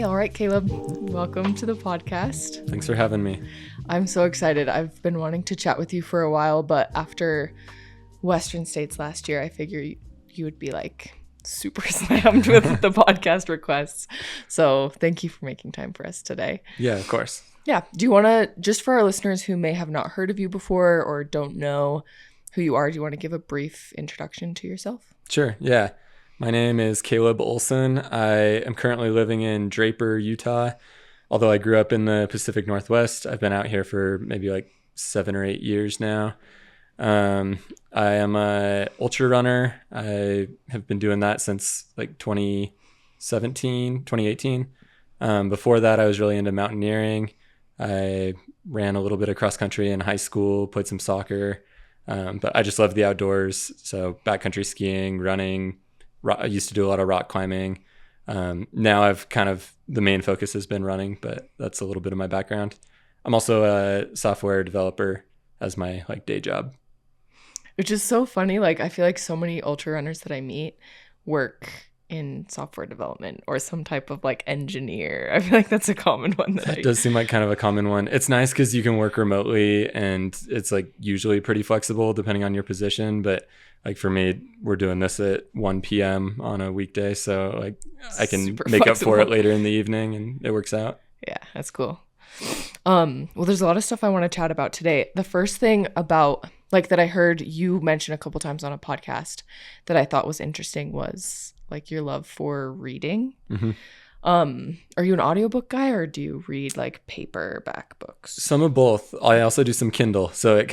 All right, Caleb, welcome to the podcast. Thanks for having me. I'm so excited. I've been wanting to chat with you for a while, but after Western States last year, I figure you would be like super slammed with the podcast requests. So thank you for making time for us today. Yeah, of course. Yeah. Do you want to, just for our listeners who may have not heard of you before or don't know who you are, do you want to give a brief introduction to yourself? Sure. Yeah. My name is Caleb Olson. I am currently living in Draper, Utah. Although I grew up in the Pacific Northwest, I've been out here for maybe like 7 or 8 years now. I am a ultra runner. I have been doing that since like 2018. Before that, I was really into mountaineering. I ran a little bit of cross country in high school, played some soccer, but I just love the outdoors. So backcountry skiing, running. I used to do a lot of rock climbing. Now I've the main focus has been running, but that's a little bit of my background. I'm also a software developer as my day job. Which is so funny. I feel like so many ultra runners that I meet work in software development or some type of engineer. I feel like that's a common one. That does seem like kind of a common one. It's nice because you can work remotely and it's usually pretty flexible depending on your position. But for me, we're doing this at 1 p.m. on a weekday. So I can Super make flexible. up for it later in the evening and it works out. Yeah, that's cool. Well, there's a lot of stuff I want to chat about today. The first thing about that I heard you mention a couple times on a podcast that I thought was interesting was your love for reading. Mm-hmm. Are you an audiobook guy or do you read paperback books? Some of both. I also do some Kindle. So it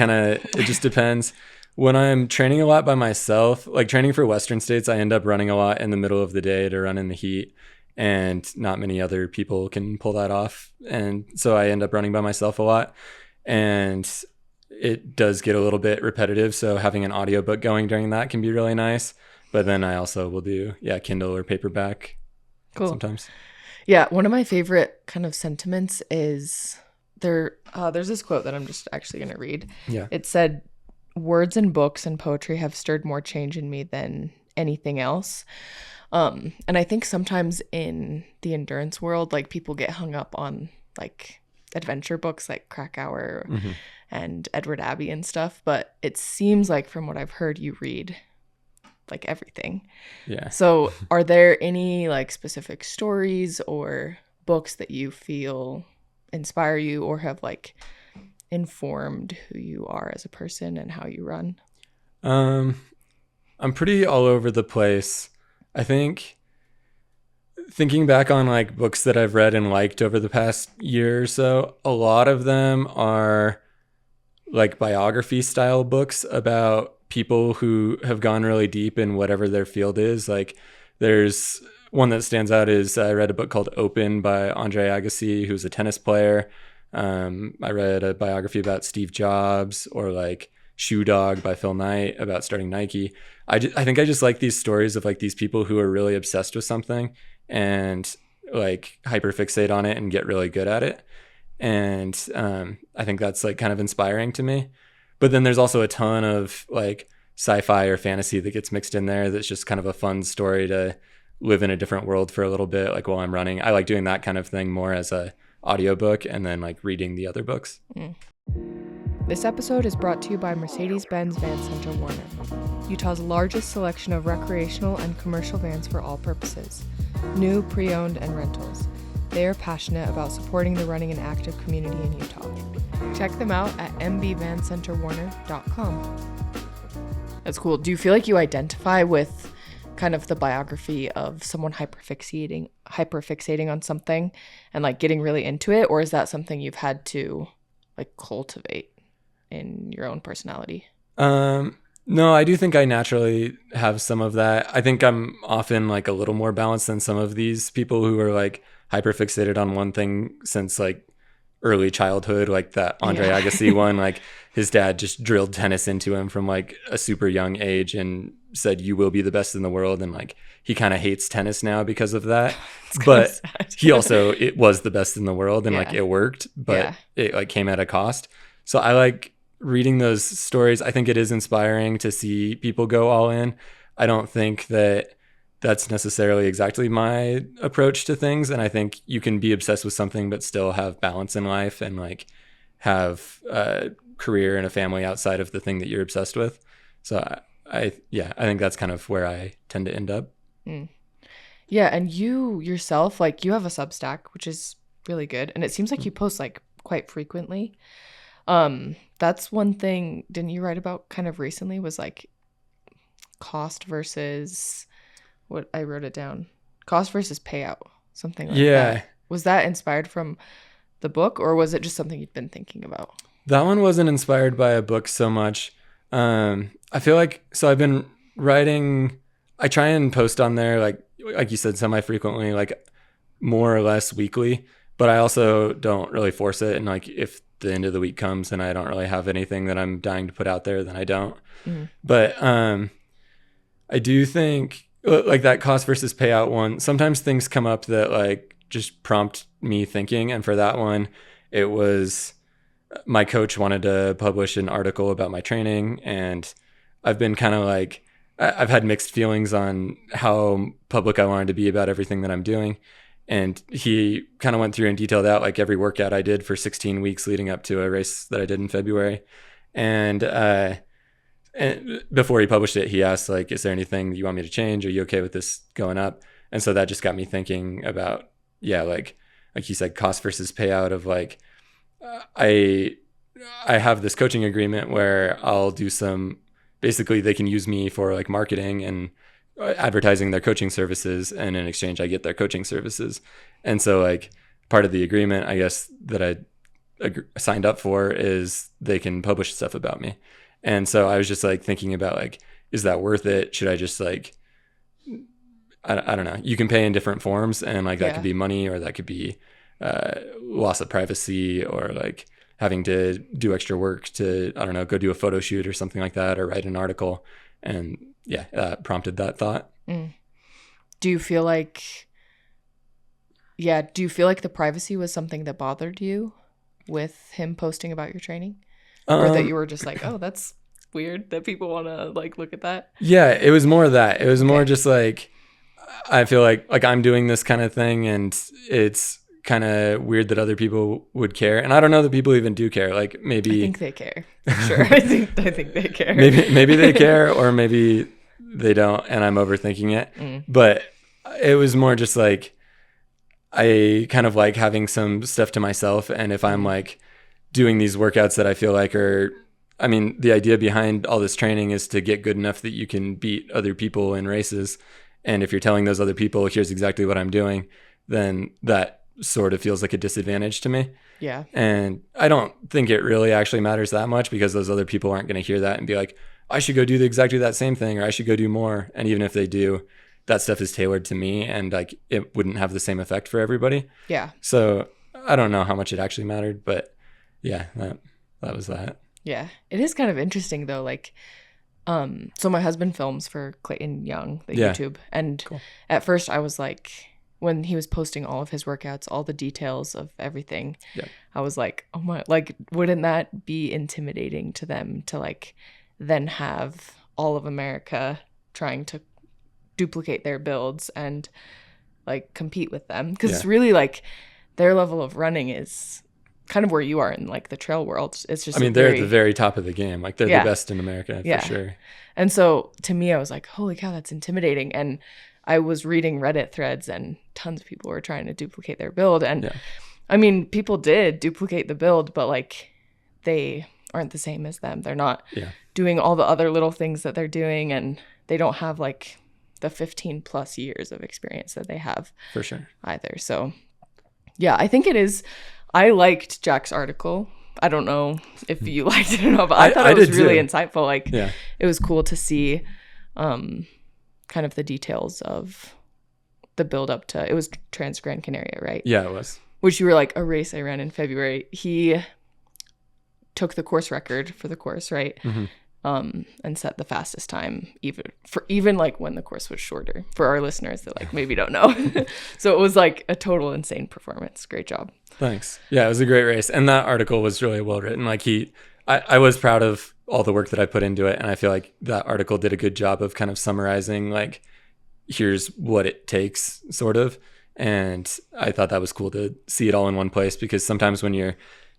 just depends. When I'm training a lot by myself, training for Western States, I end up running a lot in the middle of the day to run in the heat. And not many other people can pull that off. And so I end up running by myself a lot. And it does get a little bit repetitive. So having an audiobook going during that can be really nice. But then I also will do, Kindle or paperback sometimes. Yeah, one of my favorite kind of sentiments is there's this quote that I'm just actually going to read. Yeah. It said, "Words and books and poetry have stirred more change in me than anything else." And I think sometimes in the endurance world, people get hung up on adventure books like Krakauer mm-hmm. and Edward Abbey and stuff. But it seems from what I've heard, you read everything. Yeah. So are there any specific stories or books that you feel inspire you or have informed who you are as a person and how you run? I'm pretty all over the place. I think thinking back on books that I've read and liked over the past year or so, a lot of them are biography style books about people who have gone really deep in whatever their field is. There's one that stands out is I read a book called Open by Andre Agassi, who's a tennis player. I read a biography about Steve Jobs, or Shoe Dog by Phil Knight about starting Nike. I think I just like these stories of these people who are really obsessed with something and hyperfixate on it and get really good at it. And I think that's kind of inspiring to me. But then there's also a ton of sci-fi or fantasy that gets mixed in there that's just kind of a fun story to live in a different world for a little bit while I'm running. I like doing that kind of thing more as a audiobook and then reading the other books. This episode is brought to you by Mercedes-Benz Van Center Warner, Utah's largest selection of recreational and commercial vans for all purposes, new, pre-owned, and rentals. They are passionate about supporting the running and active community in Utah. Check them out at mbvancenterwarner.com. That's cool. Do you feel you identify with kind of the biography of someone hyperfixating on something and getting really into it, or is that something you've had to cultivate in your own personality? No, I do think I naturally have some of that. I think I'm often a little more balanced than some of these people who are hyperfixated on one thing since early childhood, that Andre Agassi one. His dad just drilled tennis into him from a super young age and said, "You will be the best in the world." And he kind of hates tennis now because of that. But he also, it was the best in the world and it worked, but it came at a cost. So I reading those stories. I think it is inspiring to see people go all in. I don't think that that's necessarily exactly my approach to things. And I think you can be obsessed with something but still have balance in life and like have a career and a family outside of the thing that you're obsessed with. So I think that's kind of where I tend to end up. Yeah, and you yourself, like, you have a Substack, which is really good, and it seems like you post like quite frequently. That's one thing, didn't you write about kind of recently, was like cost versus what, I wrote it down, cost versus payout, something like that. Was that inspired from the book, or was it just something you'd been thinking about? That one wasn't inspired by a book so much. I feel like, so I've been writing, I try and post on there, like you said, semi-frequently, like more or less weekly, but I also don't really force it. And like, if the end of the week comes and I don't really have anything that I'm dying to put out there, then I don't. But I do think like that cost versus payout one, sometimes things come up that like just prompt me thinking. And for that one, it was my coach wanted to publish an article about my training, and I've been kind of like, I've had mixed feelings on how public I wanted to be about everything that I'm doing. And he kind of went through and detailed out like every workout I did for 16 weeks leading up to a race that I did in February. And before he published it, he asked like, is there anything you want me to change? Are you okay with this going up? And so that just got me thinking about, like you said, cost versus payout of like, I have this coaching agreement where I'll do some, basically they can use me for like marketing and advertising their coaching services, and in exchange I get their coaching services. And so like part of the agreement, I guess, that I signed up for is they can publish stuff about me. And so I was just like thinking about like, is that worth it? Should I just like, I don't know, you can pay in different forms, and like that could be money, or that could be loss of privacy, or like having to do extra work to, I don't know, go do a photo shoot or something like that, or write an article. And prompted that thought. Do you feel like the privacy was something that bothered you with him posting about your training? Or that you were just like, oh, that's weird that people want to like look at that? Yeah, it was more of that. It was more just like, I feel like I'm doing this kind of thing, and it's kind of weird that other people would care. And I don't know that people even do care. Like maybe I think they care. Sure. I think they care. Maybe they care, or maybe they don't, and I'm overthinking it. But it was more just like, I kind of like having some stuff to myself. And if I'm like doing these workouts that I feel like the idea behind all this training is to get good enough that you can beat other people in races. And if you're telling those other people, here's exactly what I'm doing, then that sort of feels like a disadvantage to me. Yeah. And I don't think it really actually matters that much, because those other people aren't going to hear that and be like, I should go do exactly that same thing, or I should go do more. And even if they do, that stuff is tailored to me, and like it wouldn't have the same effect for everybody. Yeah. So I don't know how much it actually mattered, but yeah, that was that. Yeah. It is kind of interesting though. Like, so my husband films for Clayton Young, the YouTube. And at first I was like, when he was posting all of his workouts, all the details of everything, I was like, oh my, like, wouldn't that be intimidating to them to like then have all of America trying to duplicate their builds and like compete with them? Because it's really like their level of running is kind of where you are in like the trail world. It's just, they're at the very top of the game. Like they're the best in America for sure. And so to me, I was like, holy cow, that's intimidating. And I was reading Reddit threads, and tons of people were trying to duplicate their build. And I mean, people did duplicate the build, but like they aren't the same as them. They're not doing all the other little things that they're doing, and they don't have like the 15 plus years of experience that they have for sure either. So yeah, I think it is. I liked Jack's article. I don't know if you liked it or not, but I thought it was really insightful. Like it was cool to see kind of the details of the build up to, it was Transgrancanaria, right? Yeah, it was. Which you were like, a race I ran in February. He took the course record for the course, right? And set the fastest time, even like when the course was shorter, for our listeners that like maybe don't know. So it was like a total insane performance. Great job. Thanks. Yeah, it was a great race. And that article was really well written. Like I was proud of all the work that I put into it. And I feel like that article did a good job of kind of summarizing like here's what it takes, sort of. And I thought that was cool to see it all in one place, because sometimes when you're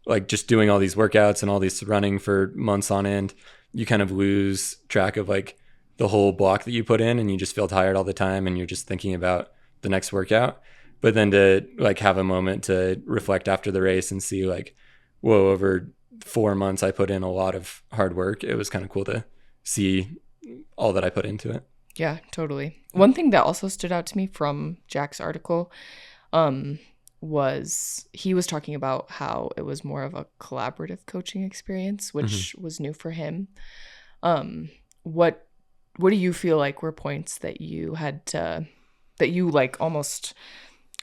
like just doing all these workouts and all this running for months on end, you kind of lose track of like the whole block that you put in, and you just feel tired all the time and you're just thinking about the next workout. But then to like have a moment to reflect after the race and see like, whoa, over 4 months I put in a lot of hard work. It was kind of cool to see all that I put into it. Yeah, totally. One thing that also stood out to me from Jack's article was he was talking about how it was more of a collaborative coaching experience, which was new for him. What do you feel like were points that you had to, that you like almost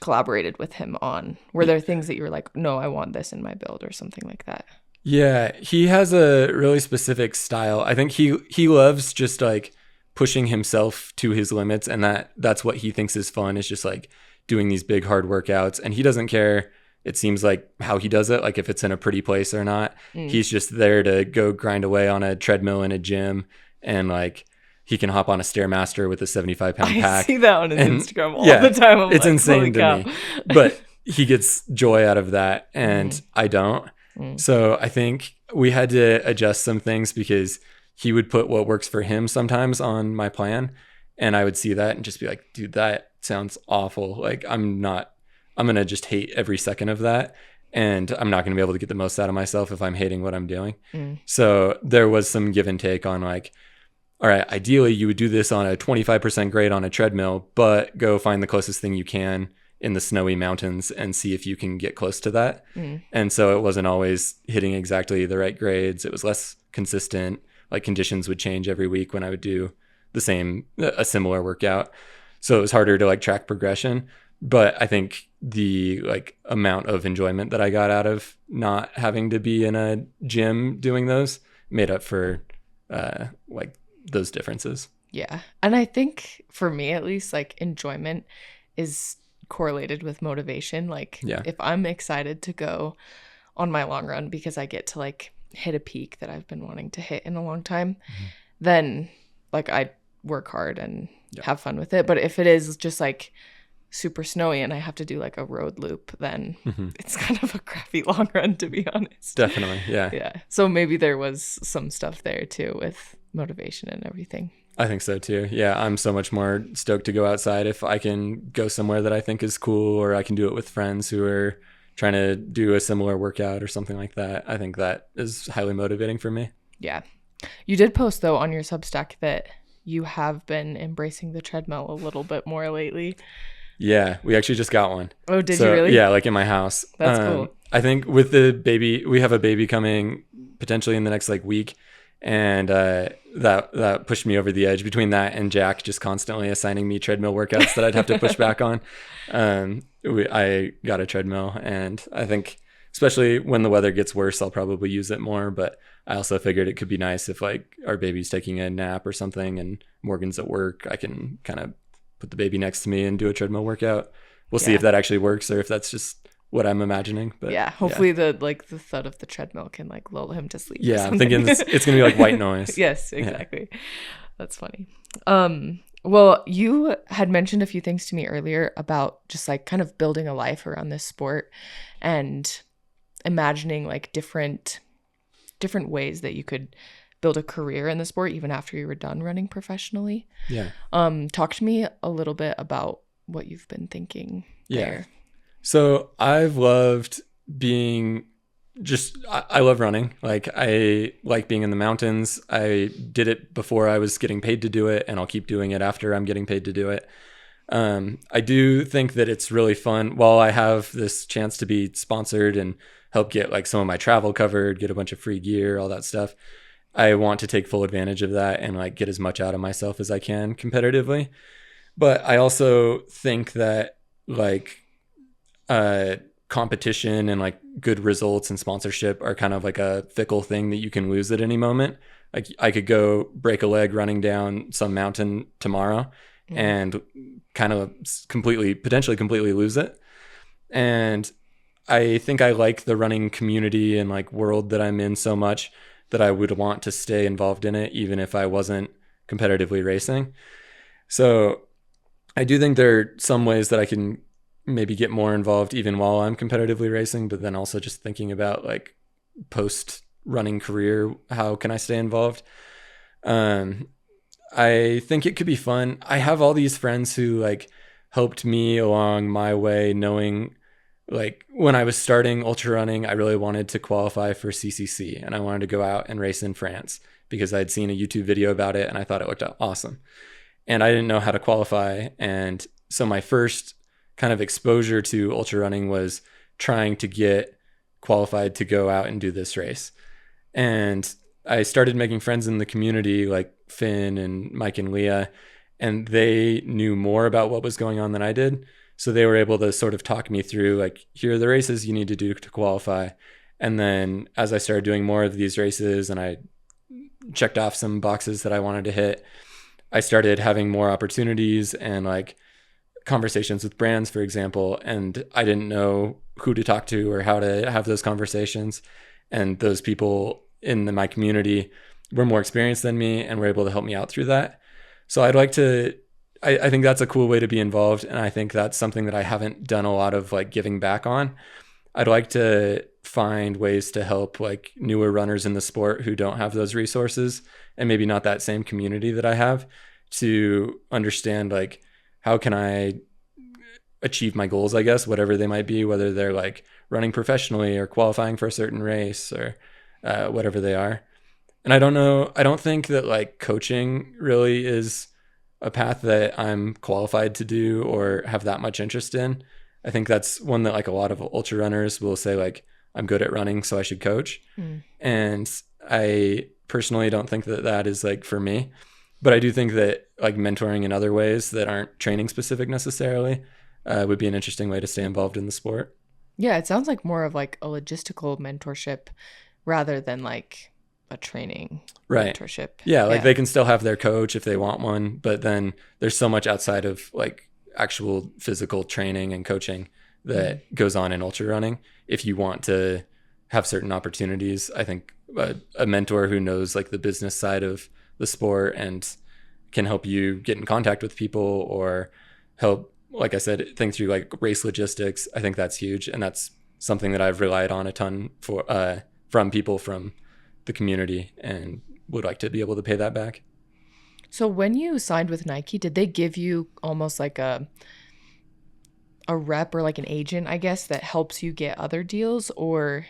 collaborated with him on? Were there things that you were like, no, I want this in my build, or something like that? Yeah, he has a really specific style. I think he loves just like pushing himself to his limits, and that's what he thinks is fun, is just like doing these big hard workouts. And he doesn't care, it seems like, how he does it, like if it's in a pretty place or not. He's just there to go grind away on a treadmill in a gym, and like he can hop on a Stairmaster with a 75-pound pack. I see that on his Instagram all the time. It's like, insane to me. But he gets joy out of that, and I don't. So I think we had to adjust some things, because he would put what works for him sometimes on my plan, and I would see that and just be like, dude, that sounds awful. Like I'm going to just hate every second of that, and I'm not going to be able to get the most out of myself if I'm hating what I'm doing. So there was some give and take on like, all right, ideally you would do this on a 25% grade on a treadmill, but go find the closest thing you can in the snowy mountains and see if you can get close to that. And so it wasn't always hitting exactly the right grades. It was less consistent. Like conditions would change every week when I would do a similar workout. So it was harder to like track progression. But I think the like amount of enjoyment that I got out of not having to be in a gym doing those made up for like those differences. Yeah. And I think for me, at least, like enjoyment is correlated with motivation. Like if I'm excited to go on my long run because I get to like hit a peak that I've been wanting to hit in a long time, then like I work hard and have fun with it. But if it is just like super snowy and I have to do like a road loop, then it's kind of a crappy long run, to be honest. Definitely. Yeah. Yeah. So maybe there was some stuff there too with motivation and everything. I think so too. Yeah, I'm so much more stoked to go outside if I can go somewhere that I think is cool, or I can do it with friends who are trying to do a similar workout or something like that. I think that is highly motivating for me. Yeah. You did post though on your Substack that you have been embracing the treadmill a little bit more lately. Yeah, we actually just got one. Oh, did you really? Yeah, like in my house. That's cool. I think with the baby, we have a baby coming potentially in the next like week. And that pushed me over the edge. Between that and Jack just constantly assigning me treadmill workouts that I'd have to push back on, I got a treadmill, and I think especially when the weather gets worse, I'll probably use it more. But I also figured it could be nice if like our baby's taking a nap or something and Morgan's at work, I can kind of put the baby next to me and do a treadmill workout. We'll see if that actually works or if that's just what I'm imagining. But hopefully the thud of the treadmill can like lull him to sleep. Yeah, I'm thinking it's gonna be like white noise. Yes, exactly. Yeah. That's funny. Well, you had mentioned a few things to me earlier about just like kind of building a life around this sport and imagining like different ways that you could build a career in the sport even after you were done running professionally. Yeah. Talk to me a little bit about what you've been thinking there. So I've loved I love running. Like I like being in the mountains. I did it before I was getting paid to do it, and I'll keep doing it after I'm getting paid to do it. I do think that it's really fun. While I have this chance to be sponsored and help get like some of my travel covered, get a bunch of free gear, all that stuff, I want to take full advantage of that and like get as much out of myself as I can competitively. But I also think that like competition and like good results and sponsorship are kind of like a fickle thing that you can lose at any moment. Like I could go break a leg running down some mountain tomorrow and kind of potentially completely lose it. And I think I like the running community and like world that I'm in so much that I would want to stay involved in it even if I wasn't competitively racing. So I do think there are some ways that I can maybe get more involved even while I'm competitively racing, but then also just thinking about like post running career, how can I stay involved? I think it could be fun. I have all these friends who like helped me along my way, knowing like when I was starting ultra running, I really wanted to qualify for CCC and I wanted to go out and race in France because I'd seen a YouTube video about it and I thought it looked awesome. And I didn't know how to qualify. And so my first kind of exposure to ultra running was trying to get qualified to go out and do this race. And I started making friends in the community like Finn and Mike and Leah, and they knew more about what was going on than I did. So they were able to sort of talk me through like, here are the races you need to do to qualify. And then as I started doing more of these races and I checked off some boxes that I wanted to hit, I started having more opportunities and like conversations with brands, for example, and I didn't know who to talk to or how to have those conversations. And those people in my community were more experienced than me and were able to help me out through that. So I'd like to, I think that's a cool way to be involved. And I think that's something that I haven't done a lot of like giving back on. I'd like to find ways to help like newer runners in the sport who don't have those resources and maybe not that same community that I have, to understand like, how can I achieve my goals, I guess, whatever they might be, whether they're like running professionally or qualifying for a certain race or whatever they are. And I don't know, I don't think that like coaching really is a path that I'm qualified to do or have that much interest in. I think that's one that like a lot of ultra runners will say like, I'm good at running, so I should coach. And I personally don't think that that is like for me, but I do think that like mentoring in other ways that aren't training specific necessarily would be an interesting way to stay involved in the sport. Yeah, it sounds like more of like a logistical mentorship rather than like a training mentorship. Yeah, like they can still have their coach if they want one, but then there's so much outside of like actual physical training and coaching that goes on in ultra running. If you want to have certain opportunities, I think a mentor who knows like the business side of the sport and can help you get in contact with people or help, like I said, think through like race logistics. I think that's huge. And that's something that I've relied on a ton for from people from the community and would like to be able to pay that back. So when you signed with Nike, did they give you almost like a rep or like an agent, I guess, that helps you get other deals? Or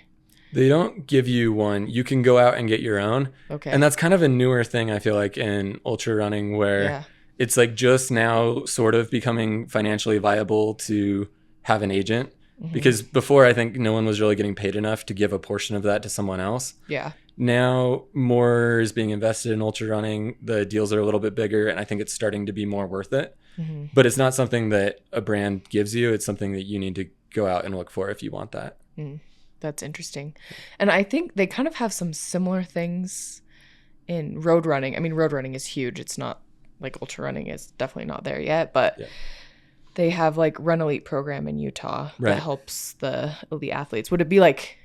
they don't give you one. You can go out and get your own. Okay. And that's kind of a newer thing, I feel like, in ultra running, where it's like just now sort of becoming financially viable to have an agent. Because before, I think no one was really getting paid enough to give a portion of that to someone else. Yeah. Now more is being invested in ultra running. The deals are a little bit bigger, and I think it's starting to be more worth it. But it's not something that a brand gives you. It's something that you need to go out and look for if you want that. That's interesting. And I think they kind of have some similar things in road running. I mean, road running is huge. It's not like ultra running is definitely not there yet, but they have like Run Elite program in Utah that helps the elite athletes. Would it be like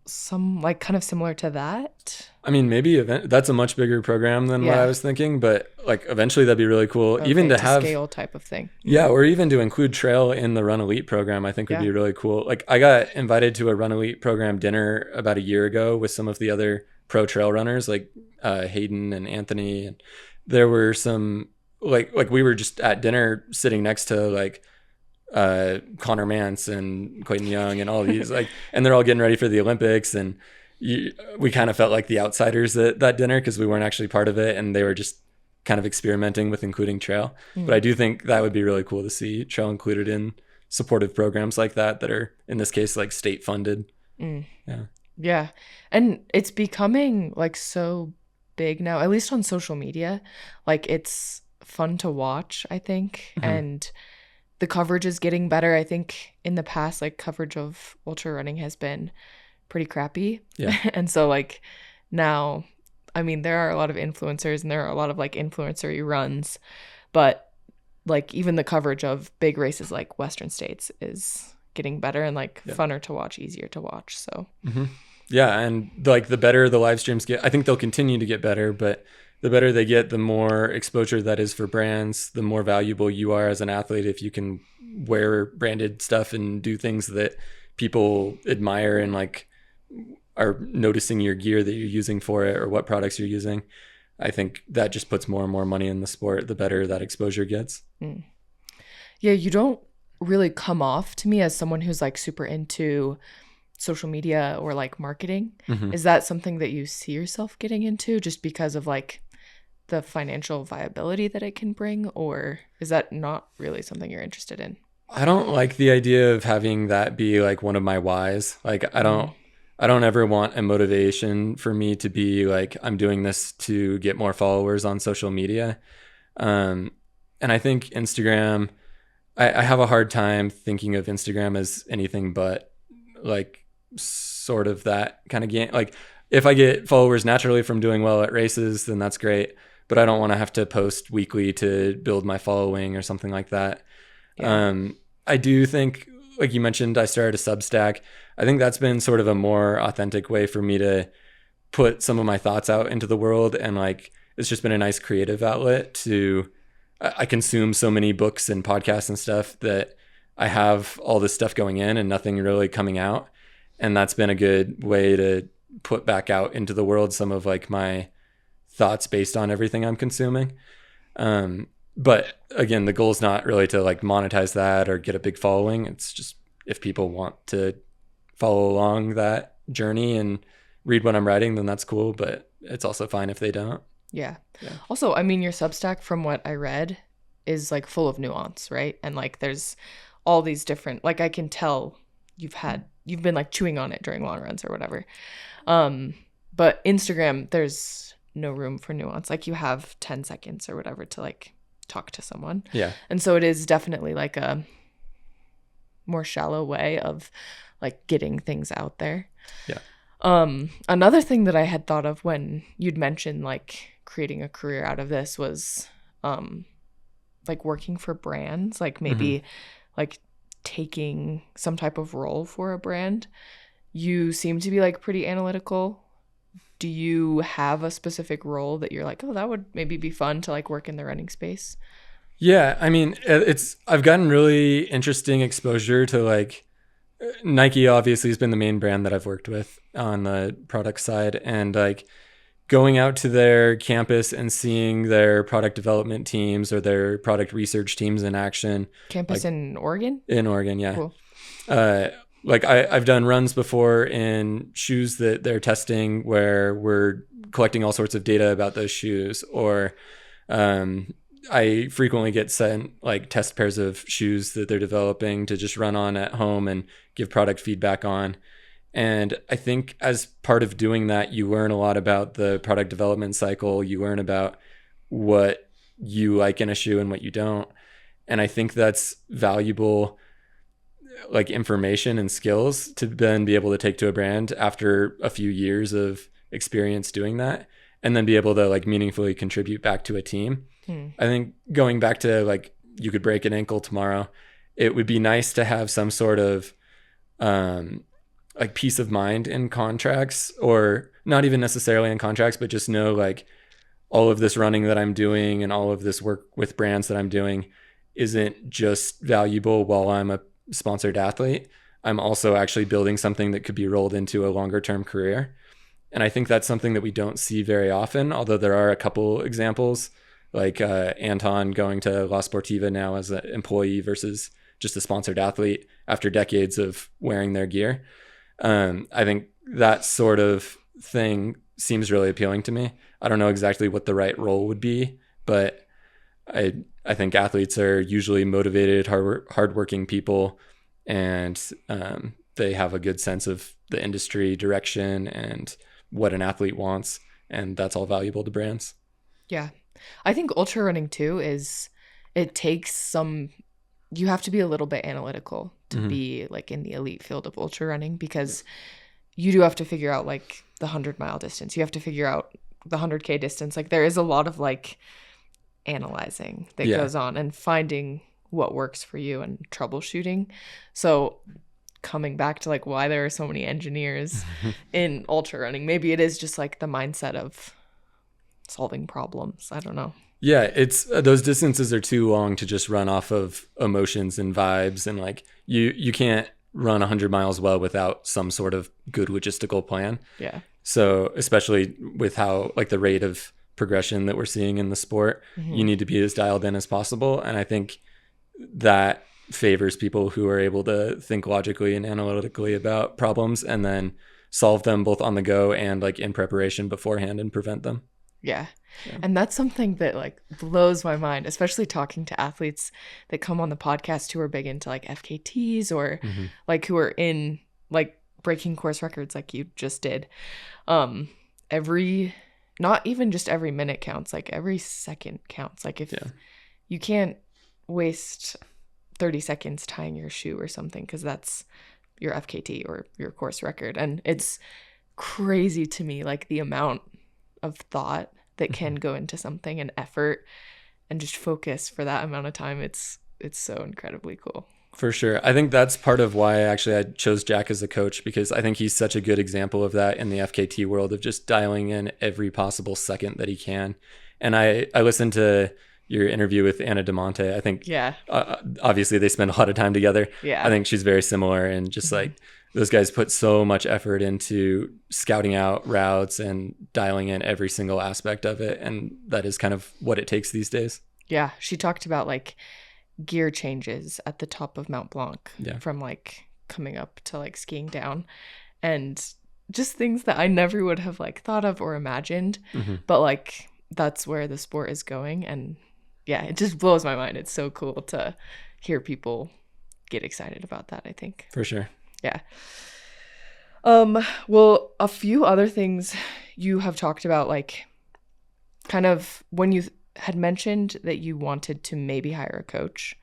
some like kind of similar to that? I mean, maybe that's a much bigger program than what I was thinking, but like eventually that'd be really cool. Even to have scale type of thing. Yeah, or even to include trail in the Run Elite program, I think would be really cool. Like I got invited to a Run Elite program dinner about a year ago with some of the other pro trail runners like Hayden and Anthony, and there were some like we were just at dinner sitting next to like Connor Mance and Clayton Young and all these like, and they're all getting ready for the Olympics, and we kind of felt like the outsiders at that dinner because we weren't actually part of it, and they were just kind of experimenting with including trail. But I do think that would be really cool to see trail included in supportive programs like that are in this case like state funded. Yeah, and it's becoming like so big now, at least on social media. Like it's fun to watch, I think, and the coverage is getting better. I think in the past, like coverage of ultra running has been pretty crappy. And so like now, I mean, there are a lot of influencers and there are a lot of like influencer-y runs, but like even the coverage of big races like Western States is getting better and like funner to watch, easier to watch. So yeah, and like the better the live streams get, I think they'll continue to get better, but the better they get, the more exposure that is for brands, the more valuable you are as an athlete if you can wear branded stuff and do things that people admire and like are noticing your gear that you're using for it or what products you're using. I think that just puts more and more money in the sport, the better that exposure gets. Yeah, you don't really come off to me as someone who's like super into social media or like marketing. Is that something that you see yourself getting into just because of like the financial viability that it can bring, or is that not really something you're interested in? I don't like the idea of having that be like one of my whys. Like I don't ever want a motivation for me to be like, I'm doing this to get more followers on social media. And I think Instagram, I have a hard time thinking of Instagram as anything but like sort of that kind of game. Like if I get followers naturally from doing well at races, then that's great. But I don't want to have to post weekly to build my following or something like that. Yeah. I do think, like you mentioned, I started a Substack. I think that's been sort of a more authentic way for me to put some of my thoughts out into the world. And like, it's just been a nice creative outlet to, I consume so many books and podcasts and stuff that I have all this stuff going in and nothing really coming out. And that's been a good way to put back out into the world some of like my thoughts based on everything I'm consuming. But again, the goal is not really to like monetize that or get a big following. It's just if people want to follow along that journey and read what I'm writing, then that's cool. But it's also fine if they don't. Yeah. Also, I mean, your Substack, from what I read, is like full of nuance, right? And like there's all these different, like I can tell you've been like chewing on it during long runs or whatever. But Instagram, there's no room for nuance. Like you have 10 seconds or whatever to like talk to someone. Yeah. And so it is definitely like a more shallow way of like getting things out there. Yeah. Another thing that I had thought of when you'd mentioned like creating a career out of this was like working for brands, like maybe like taking some type of role for a brand. You seem to be like pretty analytical. Do you have a specific role that you're like, oh, that would maybe be fun to like work in the running space? Yeah, I mean, I've gotten really interesting exposure to like Nike obviously has been the main brand that I've worked with on the product side, and like going out to their campus and seeing their product development teams or their product research teams in action. Campus like, in Oregon? In Oregon, yeah. Cool. Like I've done runs before in shoes that they're testing where we're collecting all sorts of data about those shoes, or I frequently get sent like test pairs of shoes that they're developing to just run on at home and give product feedback on. And I think as part of doing that, you learn a lot about the product development cycle. You learn about what you like in a shoe and what you don't. And I think that's valuable like information and skills to then be able to take to a brand after a few years of experience doing that, and then be able to like meaningfully contribute back to a team. I think going back to like, you could break an ankle tomorrow. It would be nice to have some sort of like peace of mind in contracts, or not even necessarily in contracts, but just know like all of this running that I'm doing and all of this work with brands that I'm doing isn't just valuable while I'm a sponsored athlete. I'm also actually building something that could be rolled into a longer term career. And I think that's something that we don't see very often, although there are a couple examples like Anton going to La Sportiva now as an employee versus just a sponsored athlete after decades of wearing their gear. I think that sort of thing seems really appealing to me. I don't know exactly what the right role would be, but I think athletes are usually motivated, hardworking people, and they have a good sense of the industry direction and what an athlete wants, and that's all valuable to brands. Yeah. I think ultra running too it takes some, you have to be a little bit analytical to be like in the elite field of ultra running, because you do have to figure out like the 100-mile distance. You have to figure out the 100K distance. Like there is a lot of like analyzing that goes on and finding what works for you and troubleshooting. So coming back to like why there are so many engineers in ultra running, maybe it is just like the mindset of solving problems. I don't know. Yeah, it's those distances are too long to just run off of emotions and vibes, and like you can't run 100 miles well without some sort of good logistical plan. Yeah. So especially with how like the rate of progression that we're seeing in the sport, you need to be as dialed in as possible. And I think that favors people who are able to think logically and analytically about problems and then solve them both on the go and like in preparation beforehand and prevent them. Yeah. And that's something that like blows my mind, especially talking to athletes that come on the podcast who are big into like FKTs or like who are in like breaking course records like you just did. Not even just every minute counts, like every second counts. Like if you can't waste 30 seconds tying your shoe or something because that's your FKT or your course record. And it's crazy to me, like the amount of thought that can go into something and effort and just focus for that amount of time. It's so incredibly cool. For sure. I think that's part of why I chose Jack as a coach, because I think he's such a good example of that in the FKT world of just dialing in every possible second that he can. And I listened to your interview with Anna DeMonte. I think obviously they spend a lot of time together. Yeah. I think she's very similar, and just like those guys put so much effort into scouting out routes and dialing in every single aspect of it. And that is kind of what it takes these days. Yeah. She talked about like gear changes at the top of Mount Blanc from like coming up to like skiing down, and just things that I never would have like thought of or imagined, but like that's where the sport is going. And yeah, it just blows my mind. It's so cool to hear people get excited about that, I think. For sure. Yeah. Well, a few other things you have talked about, like kind of when you had mentioned that you wanted to maybe hire a coach.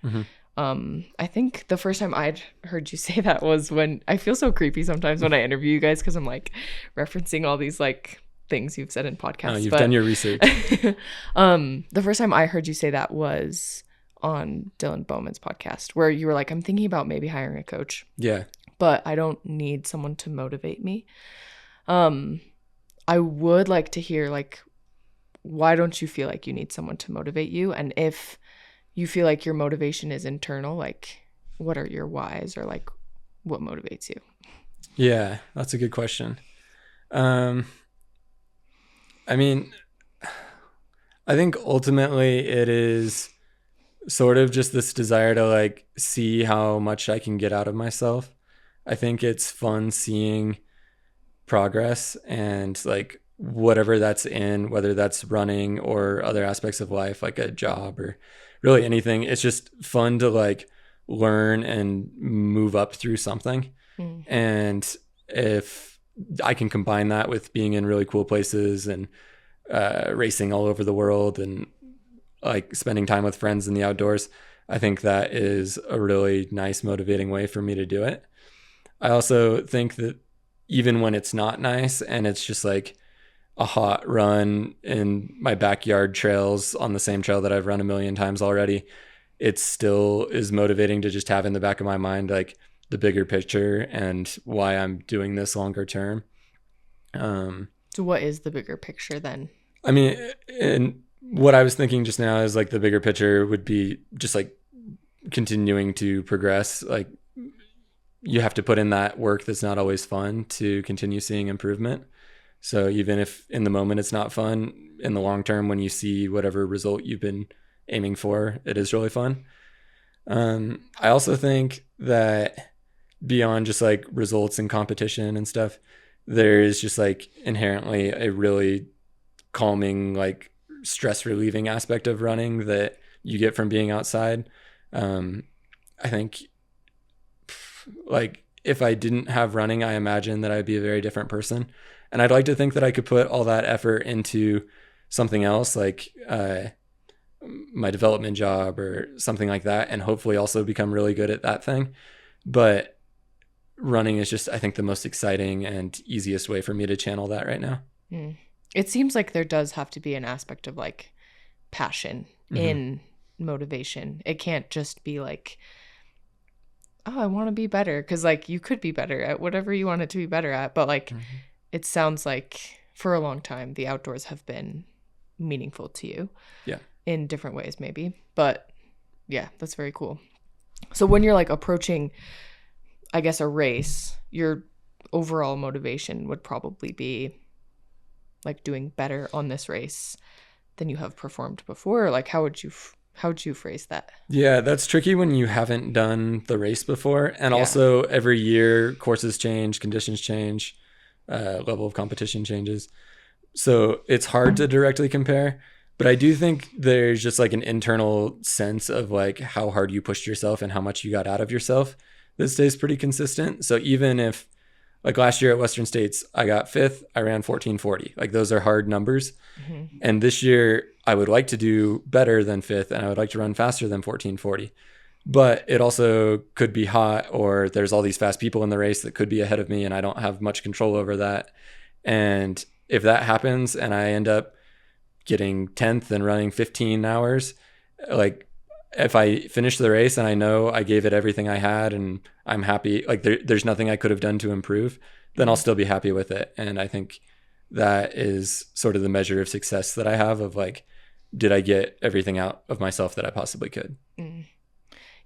I think the first time I'd heard you say that was when I feel so creepy sometimes when I interview you guys, because I'm like referencing all these like things you've said in podcasts. Oh, you've done your research. The first time I heard you say that was on Dylan Bowman's podcast, where you were like, I'm thinking about maybe hiring a coach. Yeah. But I don't need someone to motivate me. I would like to hear, like, why don't you feel like you need someone to motivate you? And if you feel like your motivation is internal, like, what are your whys, or like what motivates you? Yeah, that's a good question. I mean, I think ultimately it is sort of just this desire to like see how much I can get out of myself. I think it's fun seeing progress, and like whatever that's in, whether that's running or other aspects of life, like a job or really anything. It's just fun to like learn and move up through something. And if I can combine that with being in really cool places and racing all over the world and like spending time with friends in the outdoors, I think that is a really nice motivating way for me to do it. I also think that even when it's not nice and it's just like a hot run in my backyard trails on the same trail that I've run a million times already, it still is motivating to just have in the back of my mind like the bigger picture and why I'm doing this longer term. So what is the bigger picture then? I mean, and what I was thinking just now is like the bigger picture would be just like continuing to progress. Like you have to put in that work that's not always fun to continue seeing improvement. So even if in the moment it's not fun, in the long term, when you see whatever result you've been aiming for, it is really fun. I also think that beyond just like results and competition and stuff, there is just like inherently a really calming, like stress relieving aspect of running that you get from being outside. I think like if I didn't have running, I imagine that I'd be a very different person. And I'd like to think that I could put all that effort into something else, like my development job or something like that, and hopefully also become really good at that thing. But running is just, I think, the most exciting and easiest way for me to channel that right now. It seems like there does have to be an aspect of like passion in motivation. It can't just be like, oh, I want to be better, because like you could be better at whatever you want it to be better at, but like it sounds like for a long time the outdoors have been meaningful to you. Yeah. In different ways, maybe. But yeah, that's very cool. So when you're like approaching, I guess, a race, your overall motivation would probably be like doing better on this race than you have performed before. Like, how would you phrase that? Yeah, that's tricky when you haven't done the race before. And also every year courses change, conditions change, level of competition changes. So it's hard to directly compare. But I do think there's just like an internal sense of like how hard you pushed yourself and how much you got out of yourself that stays pretty consistent. So even if like last year at Western States, I got 5th, I ran 14:40. Like those are hard numbers. Mm-hmm. And this year I would like to do better than 5th and I would like to run faster than 14:40. But it also could be hot, or there's all these fast people in the race that could be ahead of me and I don't have much control over that. And if that happens and I end up getting 10th and running 15 hours, like if I finish the race and I know I gave it everything I had and I'm happy, like there's nothing I could have done to improve, then I'll still be happy with it. And I think that is sort of the measure of success that I have of like, did I get everything out of myself that I possibly could? Mm.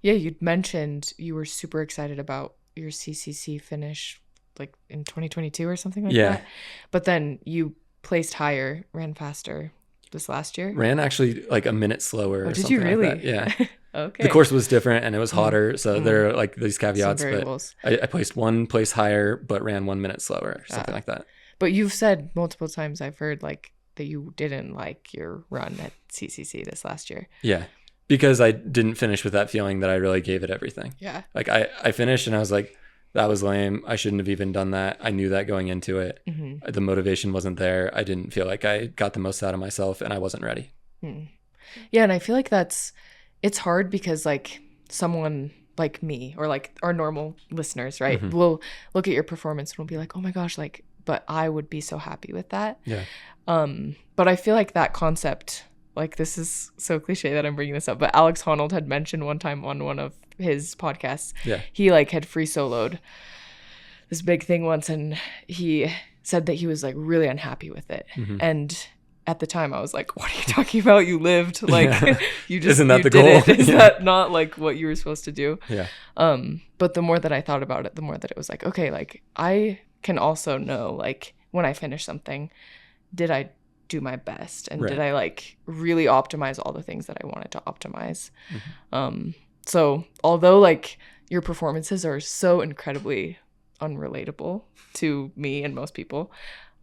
Yeah, you'd mentioned you were super excited about your CCC finish like in 2022 or something like that. But then you placed higher, ran faster this last year. Ran actually like a minute slower. Oh, did you really? Like yeah. Okay. The course was different and it was hotter. So there are like these caveats, but I placed 1 place higher, but ran 1 minute slower or something like that. But you've said multiple times, I've heard like that you didn't like your run at CCC this last year. Yeah. Because I didn't finish with that feeling that I really gave it everything. Yeah. Like I finished and I was like, that was lame. I shouldn't have even done that. I knew that going into it. Mm-hmm. The motivation wasn't there. I didn't feel like I got the most out of myself and I wasn't ready. Mm. Yeah. And I feel like it's hard because like someone like me or like our normal listeners, right, mm-hmm. will look at your performance and will be like, oh my gosh, like, but I would be so happy with that. Yeah. But I feel like that concept, like this is so cliche that I'm bringing this up, but Alex Honnold had mentioned one time on one of his podcasts, he like had free soloed this big thing once and he said that he was like really unhappy with it. Mm-hmm. And at the time I was like, what are you talking about? You lived like you just isn't that the did goal? Is that not like what you were supposed to do? Yeah. But the more that I thought about it, the more that it was like, okay, like I can also know like when I finish something, did I do my best and did I like really optimize all the things that I wanted to optimize? Mm-hmm. So although like your performances are so incredibly unrelatable to me and most people,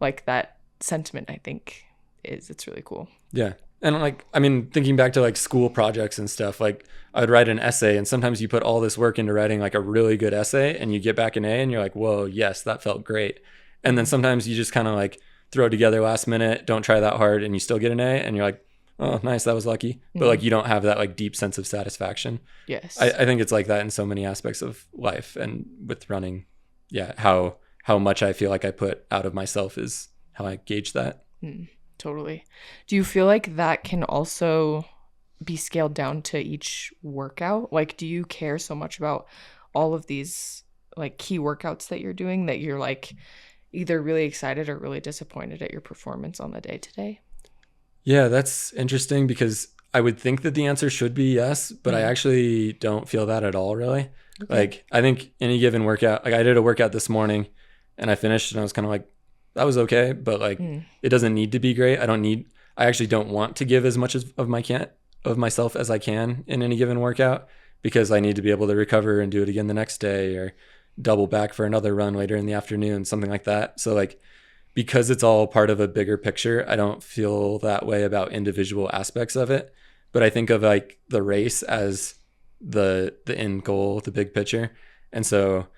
like that sentiment I think it's really cool. Yeah. And like, I mean, thinking back to like school projects and stuff, like I would write an essay and sometimes you put all this work into writing like a really good essay and you get back an A and you're like, whoa, yes, that felt great. And then sometimes you just kind of like throw it together last minute, don't try that hard and you still get an A and you're like, oh, nice, that was lucky. Mm-hmm. But like you don't have that like deep sense of satisfaction. Yes. I think it's like that in so many aspects of life and with running. Yeah. How much I feel like I put out of myself is how I gauge that. Totally. Do you feel like that can also be scaled down to each workout? Like, do you care so much about all of these like key workouts that you're doing that you're like either really excited or really disappointed at your performance on the day to day? Yeah, that's interesting because I would think that the answer should be yes, but I actually don't feel that at all, really. Okay. Like, I think any given workout, like I did a workout this morning and I finished and I was kind of like, that was okay, but like it doesn't need to be great. I actually don't want to give as much of myself as I can in any given workout because I need to be able to recover and do it again the next day or double back for another run later in the afternoon, something like that. So like, because it's all part of a bigger picture, I don't feel that way about individual aspects of it. But I think of like the race as the end goal, the big picture. And so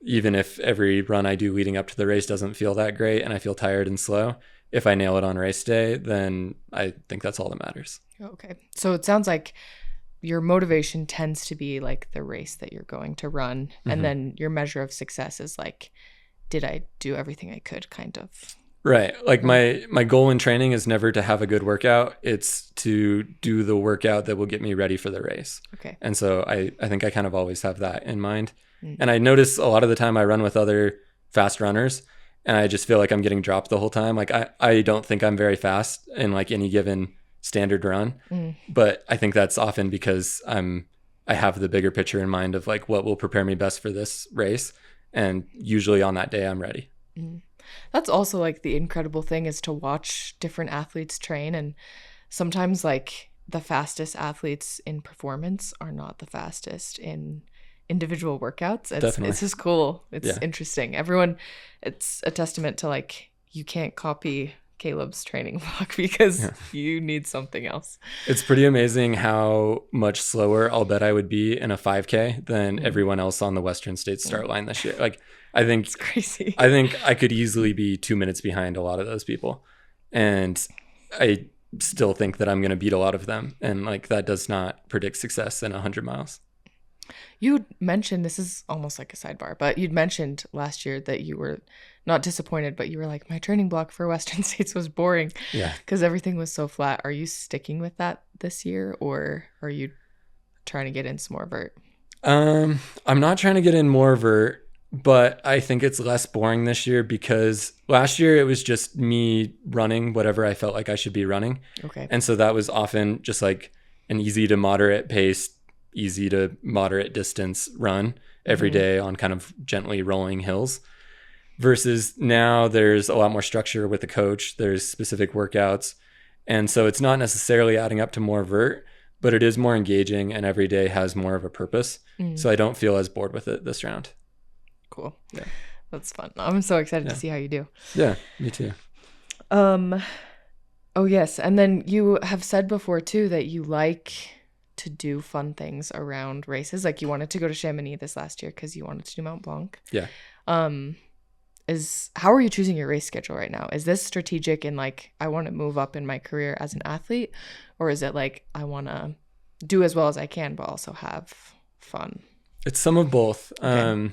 even if every run I do leading up to the race doesn't feel that great and I feel tired and slow, if I nail it on race day, then I think that's all that matters. Okay. So it sounds like your motivation tends to be like the race that you're going to run. Mm-hmm. And then your measure of success is like, did I do everything I could kind of? Right. Like my goal in training is never to have a good workout. It's to do the workout that will get me ready for the race. Okay. And so I think I kind of always have that in mind. Mm-hmm. And I notice a lot of the time I run with other fast runners and I just feel like I'm getting dropped the whole time. Like I don't think I'm very fast in like any given standard run, but I think that's often because I have the bigger picture in mind of like what will prepare me best for this race, and usually on that day I'm ready. That's also like the incredible thing is to watch different athletes train, and sometimes like the fastest athletes in performance are not the fastest in individual workouts. It's just cool. It's interesting. Everyone, it's a testament to like you can't copy Caleb's training vlog because you need something else. It's pretty amazing how much slower I'll bet I would be in a 5K than everyone else on the Western States start line this year. Like I think it's crazy. I think I could easily be 2 minutes behind a lot of those people, and I still think that I'm going to beat a lot of them, and like that does not predict success in 100 miles. You mentioned, this is almost like a sidebar, but you'd mentioned last year that you were not disappointed, but you were like, my training block for Western States was boring because everything was so flat. Are you sticking with that this year, or are you trying to get in some more vert? I'm not trying to get in more vert, but I think it's less boring this year because last year it was just me running whatever I felt like I should be running. Okay. And so that was often just like an easy to moderate pace, easy to moderate distance run every day on kind of gently rolling hills, versus now there's a lot more structure with the coach. There's specific workouts. And so it's not necessarily adding up to more vert, but it is more engaging and every day has more of a purpose. So I don't feel as bored with it this round. Cool. Yeah. That's fun. I'm so excited to see how you do. Yeah, me too. Oh yes. And then you have said before too that you like to do fun things around races. Like you wanted to go to Chamonix this last year because you wanted to do Mont Blanc. Yeah. How are you choosing your race schedule right now? Is this strategic in like, I want to move up in my career as an athlete, or is it like, I want to do as well as I can, but also have fun? It's some of both. Okay.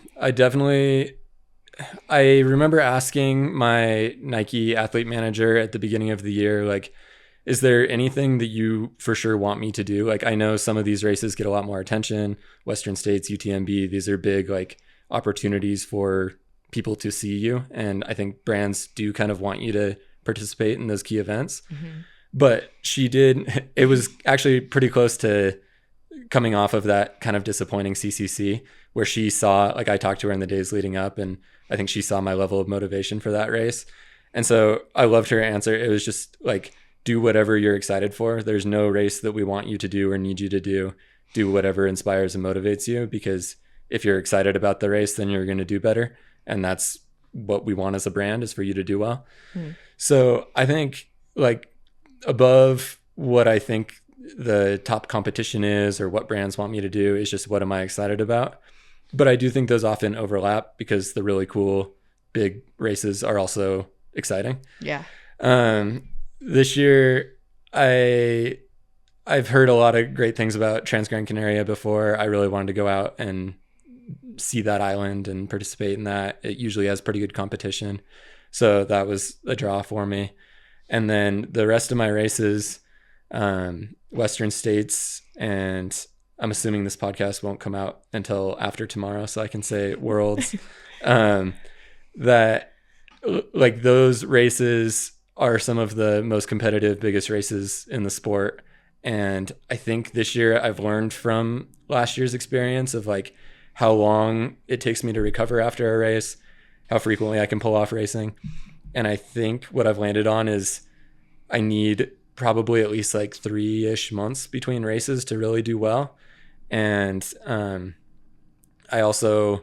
I remember asking my Nike athlete manager at the beginning of the year, like, is there anything that you for sure want me to do? Like, I know some of these races get a lot more attention. Western States, UTMB, these are big like opportunities for people to see you. And I think brands do kind of want you to participate in those key events. But it was actually pretty close to coming off of that kind of disappointing CCC where she saw, like I talked to her in the days leading up, and I think she saw my level of motivation for that race. And so I loved her answer. It was just like, do whatever you're excited for. There's no race that we want you to do or need you to do. Do whatever inspires and motivates you, because if you're excited about the race, then you're going to do better. And that's what we want as a brand, is for you to do well. So I think like above what I think the top competition is or what brands want me to do is just what am I excited about. But I do think those often overlap because the really cool big races are also exciting. Yeah. This year, I've heard a lot of great things about Transgrancanaria before. I really wanted to go out and see that island and participate in that. It usually has pretty good competition. So that was a draw for me. And then the rest of my races, Western States, and I'm assuming this podcast won't come out until after tomorrow, so I can say Worlds, that like those races are some of the most competitive, biggest races in the sport. And I think this year I've learned from last year's experience of like how long it takes me to recover after a race, how frequently I can pull off racing. And I think what I've landed on is I need probably at least like 3-ish months between races to really do well. And I also,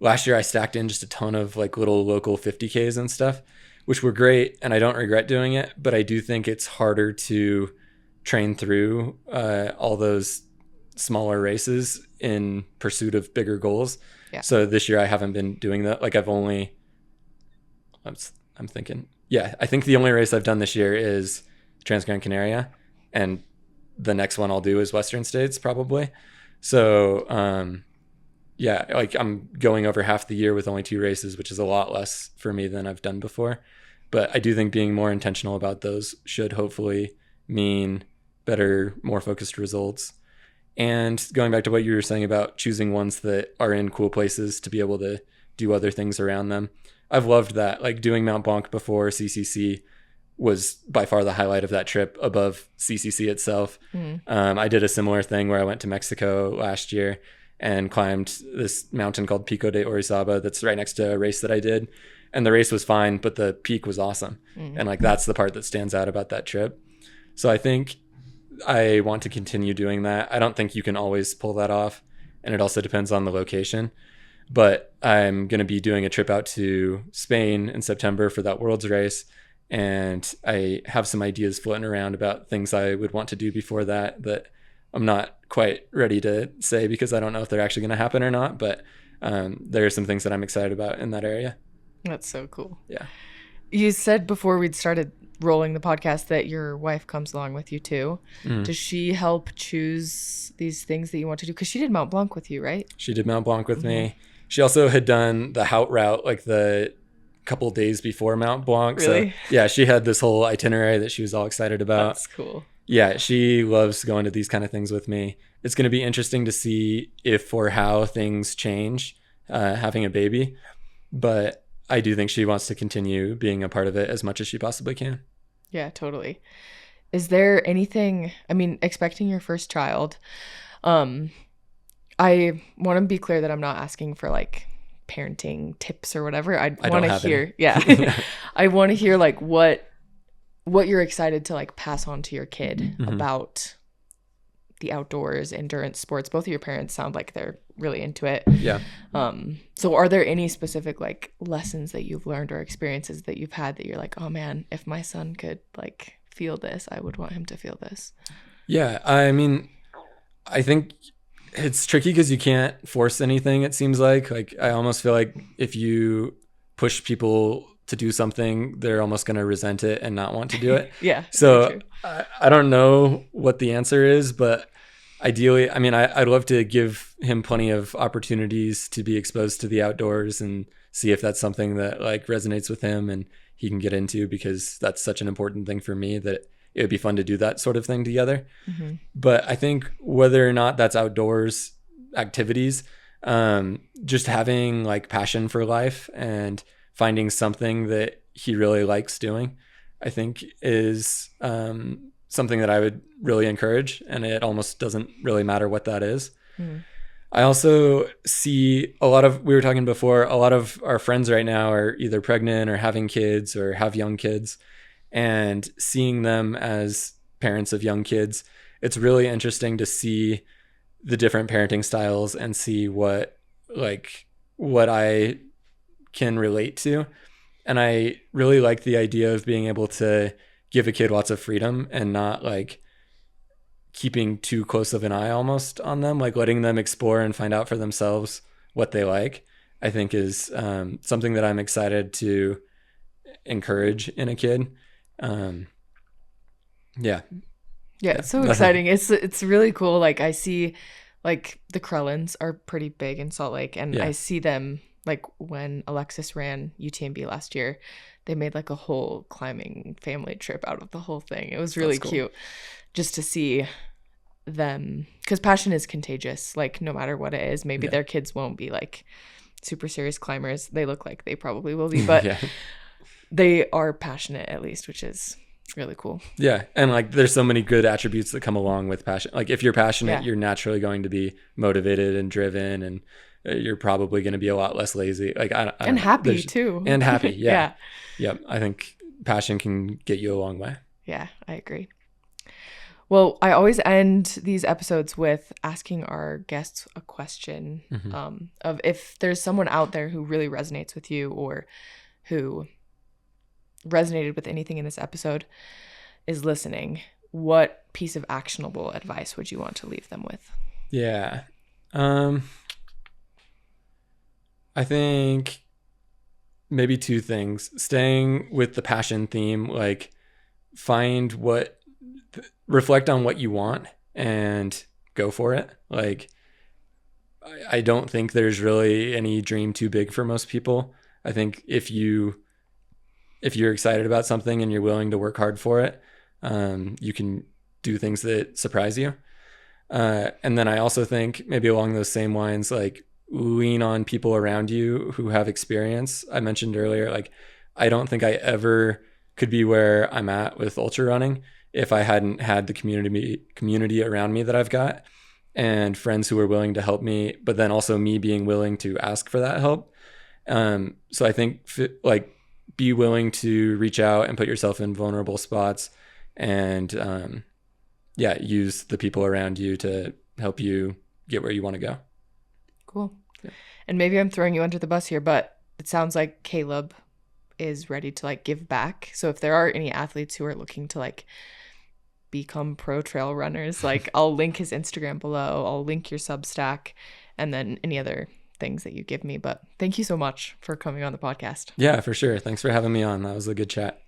last year I stacked in just a ton of like little local 50Ks and stuff, which were great. And I don't regret doing it, but I do think it's harder to train through all those smaller races in pursuit of bigger goals. Yeah. So this year I haven't been doing that. Like I'm thinking, I think the only race I've done this year is Transgrancanaria, and the next one I'll do is Western States probably. So like I'm going over half the year with only 2 races, which is a lot less for me than I've done before. But I do think being more intentional about those should hopefully mean better, more focused results. And going back to what you were saying about choosing ones that are in cool places to be able to do other things around them, I've loved that. Like doing Mount Blanc before CCC was by far the highlight of that trip above CCC itself. I did a similar thing where I went to Mexico last year and climbed this mountain called Pico de Orizaba that's right next to a race that I did. And the race was fine, but the peak was awesome. And like, that's the part that stands out about that trip. So I think I want to continue doing that. I don't think you can always pull that off. And it also depends on the location. But I'm going to be doing a trip out to Spain in September for that Worlds race. And I have some ideas floating around about things I would want to do before that I'm not quite ready to say because I don't know if they're actually going to happen or not. But there are some things that I'm excited about in that area. That's so cool. Yeah. You said before we'd started rolling the podcast that your wife comes along with you too. Does she help choose these things that you want to do? Because she did Mount Blanc with you, right? She did Mount Blanc with me. She also had done the Hout route like the couple days before Mount Blanc. Really? So yeah, she had this whole itinerary that she was all excited about. That's cool. Yeah, she loves going to these kind of things with me. It's going to be interesting to see if or how things change having a baby. But I do think she wants to continue being a part of it as much as she possibly can. Yeah, totally. Is there anything, I mean, expecting your first child, I want to be clear that I'm not asking for like parenting tips or whatever. I want to hear, I want to hear like what you're excited to like pass on to your kid about the outdoors, endurance sports. Both of your parents sound like they're really into it. Yeah. So are there any specific like lessons that you've learned or experiences that you've had that you're like, oh man, if my son could like feel this, I would want him to feel this? Yeah. I mean, I think it's tricky because you can't force anything. It seems like I almost feel like if you push people to do something, they're almost going to resent it and not want to do it. Yeah. So I don't know what the answer is, but ideally, I mean, I'd love to give him plenty of opportunities to be exposed to the outdoors and see if that's something that like resonates with him and he can get into, because that's such an important thing for me that it would be fun to do that sort of thing together. But I think whether or not that's outdoors activities, just having like passion for life and finding something that he really likes doing, I think is something that I would really encourage. And it almost doesn't really matter what that is. I also see we were talking before, a lot of our friends right now are either pregnant or having kids or have young kids, and seeing them as parents of young kids, it's really interesting to see the different parenting styles and see what I can relate to. And I really like the idea of being able to give a kid lots of freedom and not like keeping too close of an eye almost on them, like letting them explore and find out for themselves what they like, I think is something that I'm excited to encourage in a kid. Yeah, it's so exciting. It's really cool. Like I see like the Krellins are pretty big in Salt Lake, and I see them like when Alexis ran UTMB last year, they made like a whole climbing family trip out of the whole thing. It was really cute just to see them, because passion is contagious. Like no matter what it is, maybe their kids won't be like super serious climbers. They look like they probably will be, but they are passionate at least, which is really cool. Yeah. And like there's so many good attributes that come along with passion. Like if you're passionate, you're naturally going to be motivated and driven, and you're probably going to be a lot less lazy. Like and happy too. And happy. Yeah. Yep. I think passion can get you a long way. Yeah, I agree. Well, I always end these episodes with asking our guests a question of if there's someone out there who really resonates with you or who resonated with anything in this episode is listening, what piece of actionable advice would you want to leave them with? Yeah. I think maybe two things. Staying with the passion theme, like reflect on what you want and go for it. Like, I don't think there's really any dream too big for most people. I think if you're excited about something and you're willing to work hard for it, you can do things that surprise you. And then I also think maybe along those same lines, like lean on people around you who have experience. I mentioned earlier, like, I don't think I ever could be where I'm at with ultra running if I hadn't had the community around me that I've got, and friends who are willing to help me, but then also me being willing to ask for that help. So I think like, be willing to reach out and put yourself in vulnerable spots, and use the people around you to help you get where you want to go. Cool. Yeah. And maybe I'm throwing you under the bus here, but it sounds like Caleb is ready to like give back. So if there are any athletes who are looking to like become pro trail runners, like I'll link his Instagram below. I'll link your Substack, and then any other things that you give me. But thank you so much for coming on the podcast. Yeah, for sure. Thanks for having me on. That was a good chat.